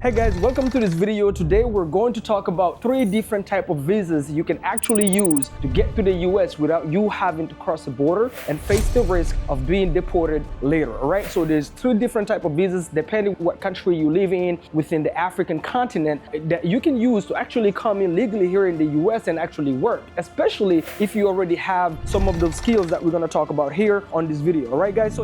Hey guys, welcome to this video. Today we're going to talk about 3 different type of visas you can actually use to get to the US without you having to cross the border and face the risk of being deported later. All right, so there's 2 different type of visas depending what country you live in within the African continent that you can use to actually come in legally here in the US and actually work, especially if you already have some of those skills that we're going to talk about here on this video. All right guys,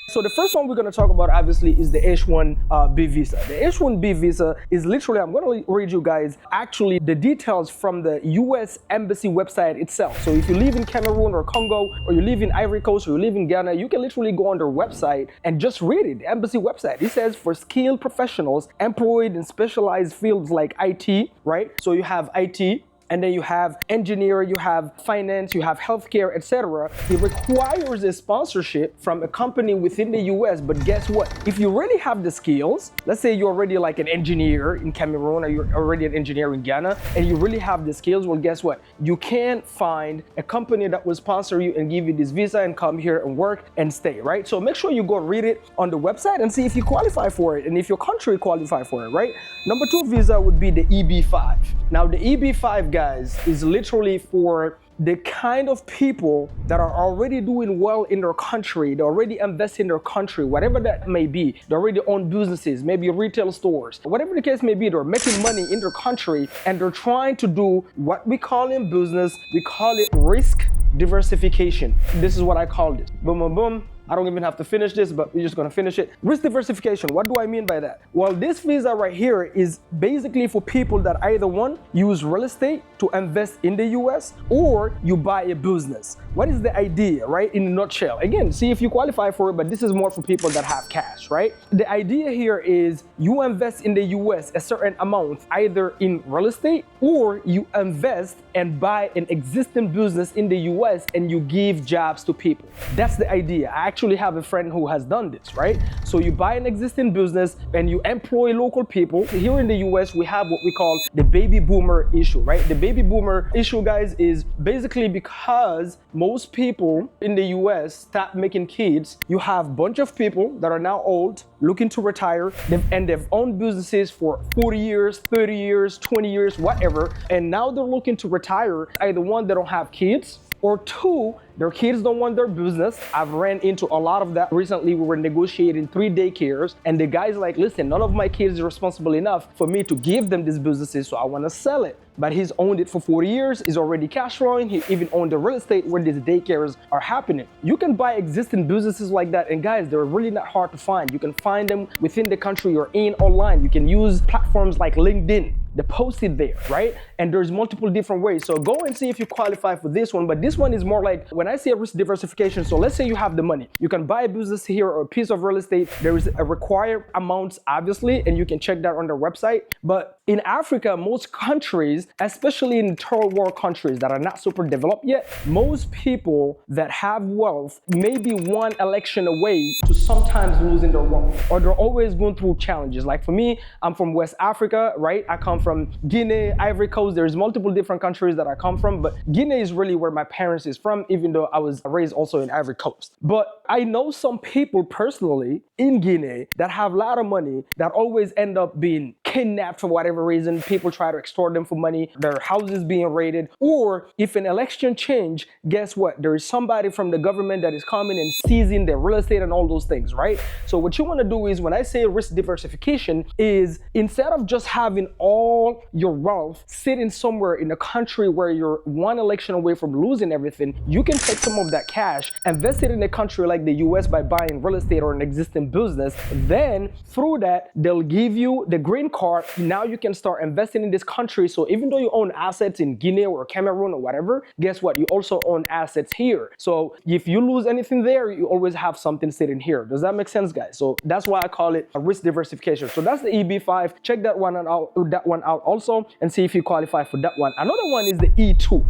So the first one we're going to talk about obviously is the H-1B visa. The H-1B visa is literally, I'm going to read you guys actually the details from the US Embassy website itself. So if you live in Cameroon or Congo, or you live in Ivory Coast, or you live in Ghana, you can literally go on their website and just read it, the embassy website. It says for skilled professionals employed in specialized fields like IT, right? So you have IT, and then you have engineer, you have finance, you have healthcare, etc. It requires a sponsorship from a company within the US, but guess what? If you really have the skills, let's say you're already like an engineer in Cameroon, or you're already an engineer in Ghana, and you really have the skills, well, guess what? You can find a company that will sponsor you and give you this visa and come here and work and stay, right? So make sure you go read it on the website and see if you qualify for it and if your country qualify for it, right? Number 2 visa would be the EB-5. Now the EB-5, guys, is literally for the kind of people that are already doing well in their country. They already invest in their country, whatever that may be. They already own businesses, maybe retail stores, whatever the case may be. They're making money in their country and they're trying to do what we call in business, we call it risk diversification. This is what I called it. Boom, boom, boom. I don't even have to finish this, but we're just gonna finish it. Risk diversification, what do I mean by that? Well, this visa right here is basically for people that either one, use real estate to invest in the US, or you buy a business. What is the idea, right? In a nutshell. Again, see if you qualify for it, but this is more for people that have cash, right? The idea here is you invest in the US a certain amount, either in real estate, or you invest and buy an existing business in the US and you give jobs to people. That's the idea. I actually have a friend who has done this, right? So you buy an existing business and you employ local people. Here in the US, we have what we call the baby boomer issue, right? The baby boomer issue, guys, is basically because most people in the US start making kids. You have a bunch of people that are now old, looking to retire, and they've owned businesses for 40 years, 30 years, 20 years, whatever. And now they're looking to retire. Either one, they don't have kids, or 2, their kids don't want their business. I've ran into a lot of that recently. We were negotiating 3 daycares and the guy's like, listen, none of my kids are responsible enough for me to give them these businesses, so I want to sell it. But he's owned it for 40 years, he's already cash flowing, he even owned the real estate where these daycares are happening. You can buy existing businesses like that, and guys, they're really not hard to find. You can find them within the country you're in online. You can use platforms like LinkedIn. They post it there, right? And there's multiple different ways. So go and see if you qualify for this one. But this one is more like, when I say risk diversification, so let's say you have the money. You can buy a business here or a piece of real estate. There is a required amount, obviously, and you can check that on their website. But in Africa, most countries, especially in third world countries that are not super developed yet, most people that have wealth may be one election away to sometimes losing their wealth, or they're always going through challenges. Like for me, I'm from West Africa, right? I come from Guinea, Ivory Coast. There's multiple different countries that I come from, but Guinea is really where my parents is from, even though I was raised also in Ivory Coast. But I know some people personally in Guinea that have a lot of money that always end up being kidnapped for whatever reason. People try to extort them for money, their houses being raided, or if an election change, guess what? There is somebody from the government that is coming and seizing their real estate and all those things, right? So what you want to do is, when I say risk diversification, is instead of just having all your wealth sitting somewhere in a country where you're one election away from losing everything, you can take some of that cash, invest it in a country like the US by buying real estate or an existing business. Then through that, they'll give you the green card. Now you can start investing in this country. So even though you own assets in Guinea or Cameroon or whatever, guess what? You also own assets here. So if you lose anything there, you always have something sitting here. Does that make sense, guys? So that's why I call it a risk diversification. So that's the EB-5. Check that one out also and see if you qualify for that one. Another one is the E2.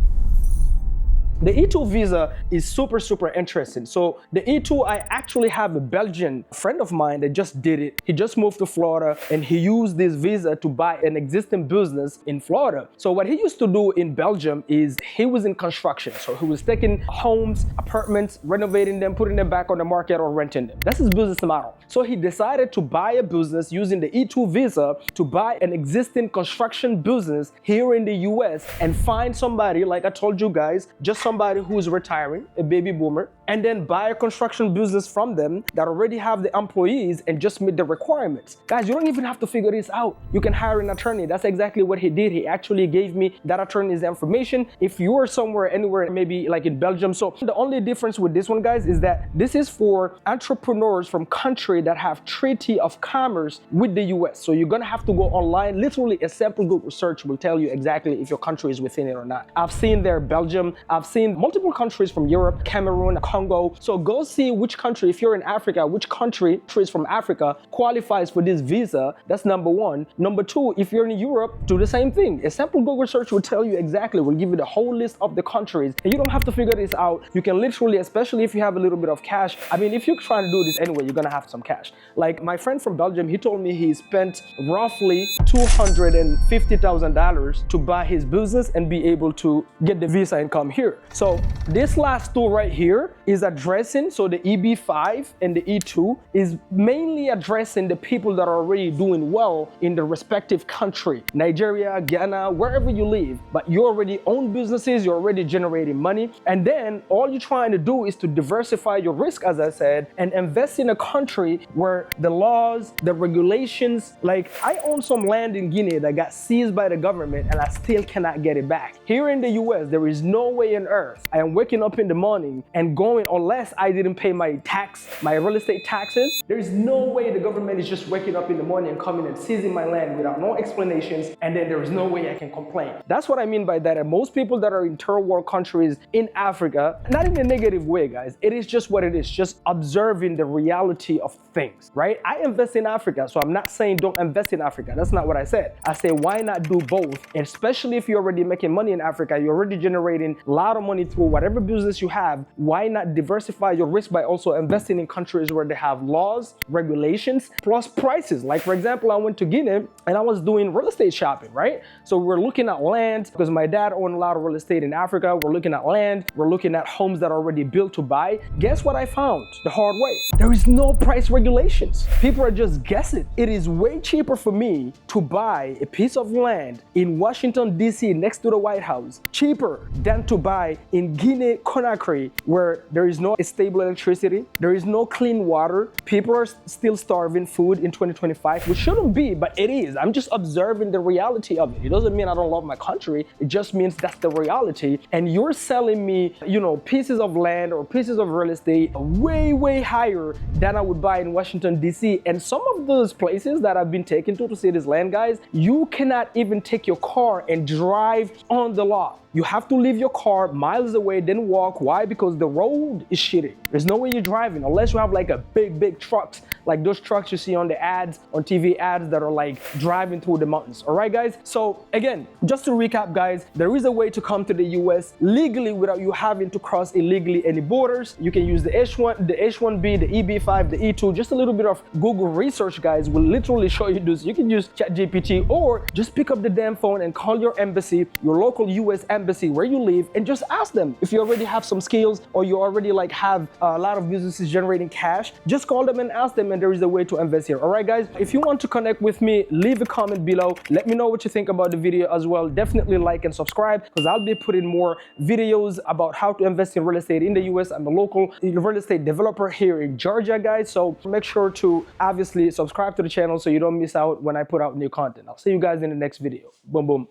The E2 visa is super interesting. So the E2, I actually have a Belgian friend of mine that just did it. He just moved to Florida and he used this visa to buy an existing business in Florida. So what he used to do in Belgium is he was in construction. So he was taking homes, apartments, renovating them, putting them back on the market or renting them. That's his business model. So he decided to buy a business using the E2 visa to buy an existing construction business here in the US and find somebody, like I told you guys, just somebody who's retiring, a baby boomer, and then buy a construction business from them that already have the employees and just meet the requirements. Guys, you don't even have to figure this out. You can hire an attorney. That's exactly what he did. He actually gave me that attorney's information. If you are somewhere, anywhere, maybe like in Belgium. So the only difference with this one, guys, is that this is for entrepreneurs from countries that have treaty of commerce with the US. So you're gonna have to go online. Literally a simple Google search will tell you exactly if your country is within it or not. I've seen there Belgium, I've seen multiple countries from Europe, Cameroon, Congo. So go see which country, if you're in Africa, which country is from Africa qualifies for this visa. That's number one. Number two, if you're in Europe, do the same thing. A simple Google search will tell you exactly, will give you the whole list of the countries. And you don't have to figure this out. You can literally, especially if you have a little bit of cash. I mean, if you're trying to do this anyway, you're gonna have some cash. Like my friend from Belgium, he told me he spent roughly $250,000 to buy his business and be able to get the visa and come here. So this last tool right here is addressing, so the EB5 and the E2 is mainly addressing the people that are already doing well in the respective country, Nigeria, Ghana, wherever you live, but you already own businesses, you're already generating money. And then all you're trying to do is to diversify your risk, as I said, and invest in a country where the laws, the regulations, like I own some land in Guinea that got seized by the government and I still cannot get it back. Here in the US, there is no way on earth I am waking up in the morning and going, unless I didn't pay my tax, my real estate taxes, there is no way the government is just waking up in the morning and coming and seizing my land without no explanations, and then there is no way I can complain. That's what I mean by that. And most people that are in third world countries in Africa, not in a negative way, guys, it is just what it is, just observing the reality of things, right? I invest in Africa, so I'm not saying don't invest in Africa. That's not what I said. I say, why not do both? And especially if you're already making money in Africa, you're already generating a lot of money through whatever business you have, why not diversify your risk by also investing in countries where they have laws, regulations, plus prices? Like for example, I went to Guinea and I was doing real estate shopping, right? So we're looking at land because my dad owned a lot of real estate in Africa. We're looking at land, we're looking at homes that are already built to buy. Guess what I found the hard way? There is no price regulations. People are just guessing. It is way cheaper for me to buy a piece of land in Washington, D.C. next to the White House, cheaper than to buy in Guinea Conakry, where there is no stable electricity, there is no clean water. People are still starving food in 2025, which shouldn't be, but it is. I'm just observing the reality of it. It doesn't mean I don't love my country. It just means that's the reality. And you're selling me, you know, pieces of land or pieces of real estate way higher than I would buy in Washington, D.C. And some of those places that I've been taken to see this land, guys, you cannot even take your car and drive on the lot. You have to leave your car miles away, then walk. Why? Because the road is shitty. There's no way you're driving unless you have like a big trucks, like those trucks you see on the ads, on TV ads that are like driving through the mountains. All right, guys? So again, just to recap, guys, there is a way to come to the US legally without you having to cross illegally any borders. You can use the H1, the H1B, the EB5, the E2. Just a little bit of Google research, guys, will literally show you this. You can use ChatGPT or just pick up the damn phone and call your embassy, your local US embassy where you live, and just ask them if you already have some skills or you already like have a lot of businesses generating cash. Just call them and ask them, and there is a way to invest here. All right, guys, if you want to connect with me, leave a comment below. Let me know what you think about the video as well. Definitely like and subscribe, because I'll be putting more videos about how to invest in real estate in the US. I'm a local real estate developer here in Georgia, guys, so make sure to obviously subscribe to the channel so you don't miss out when I put out new content. I'll see you guys in the next video. Boom.